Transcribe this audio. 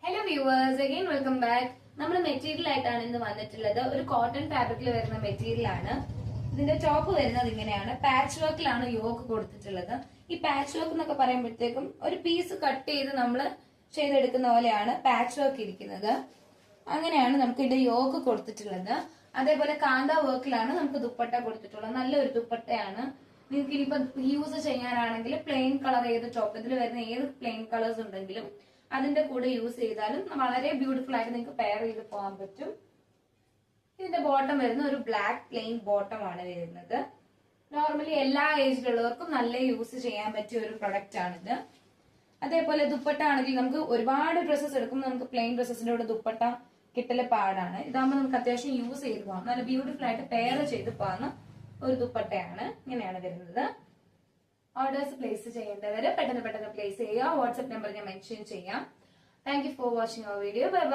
Hello viewers, again welcome back. നമ്മൾ material ആയിട്ടാണ് ഇന്ന് വന്നിട്ടുള്ളത്. ഒരു കോട്ടൺ ഫാബ്രിക്കിൽ വരുന്ന മെറ്റീരിയൽ ആണ്. ഇതിന്റെ ടോപ്പ് വരുന്നത് ഇങ്ങനെയാണ്. പാച്ച് വർക്കിലാണ് യോക്ക് കൊടുത്തിട്ടുള്ളത്. ഈ പാച്ച് വർക്ക് എന്നൊക്കെ പറയുമ്പോഴത്തേക്കും ഒരു പീസ് കട്ട് ചെയ്ത് നമ്മൾ ചെയ്തെടുക്കുന്ന പോലെയാണ് പാച്ച് വർക്ക് ഇരിക്കുന്നത്. അങ്ങനെയാണ് നമുക്ക് ഇതിന്റെ യോക്ക് കൊടുത്തിട്ടുള്ളത്. അതേപോലെ കാന്ത വർക്കിലാണ് നമുക്ക് ദുപ്പട്ട കൊടുത്തിട്ടുള്ളത്. നല്ലൊരു ദുപ്പട്ടയാണ്. നിങ്ങൾക്ക് ഇനിയിപ്പോ യൂസ് ചെയ്യാനാണെങ്കിൽ പ്ലെയിൻ കളർ ഏത് ടോപ്പ് ഇതിൽ വരുന്ന ഏത് പ്ലെയിൻ കളേഴ്സ് ഉണ്ടെങ്കിലും അതിന്റെ കൂടെ യൂസ് ചെയ്താലും വളരെ ബ്യൂട്ടിഫുൾ ആയിട്ട് നിങ്ങൾക്ക് പെയർ ചെയ്ത് പോകാൻ പറ്റും. ഇതിന്റെ ബോട്ടം വരുന്ന ഒരു ബ്ലാക്ക് പ്ലെയിൻ ബോട്ടം ആണ് വരുന്നത്. നോർമലി എല്ലാ ഏജിലുള്ളവർക്കും നല്ല യൂസ് ചെയ്യാൻ പറ്റിയ ഒരു പ്രൊഡക്റ്റ് ആണിത്. അതേപോലെ ദുപ്പട്ട ആണെങ്കിൽ നമുക്ക് ഒരുപാട് ഡ്രസ്സസ് എടുക്കുമ്പോൾ നമുക്ക് പ്ലെയിൻ ഡ്രസ്സസിന്റെ കൂടെ ദുപ്പട്ട കിട്ടല് പാടാണ്. ഇതാകുമ്പോൾ നമുക്ക് അത്യാവശ്യം യൂസ് ചെയ്ത് പോകാം. നല്ല ബ്യൂട്ടിഫുൾ ആയിട്ട് പെയർ ചെയ്ത് പോകുന്ന ഒരു ദുപ്പട്ടയാണ്. ഇങ്ങനെയാണ് വരുന്നത്. ഓർഡേഴ്സ് പ്ലേസ് ചെയ്യേണ്ടവര് പെട്ടെന്ന് പ്ലേസ് ചെയ്യുക. വാട്സ്ആപ്പ് നമ്പർ ഞാൻ മെൻഷൻ ചെയ്യാം. Thank you for watching our video. Bye by.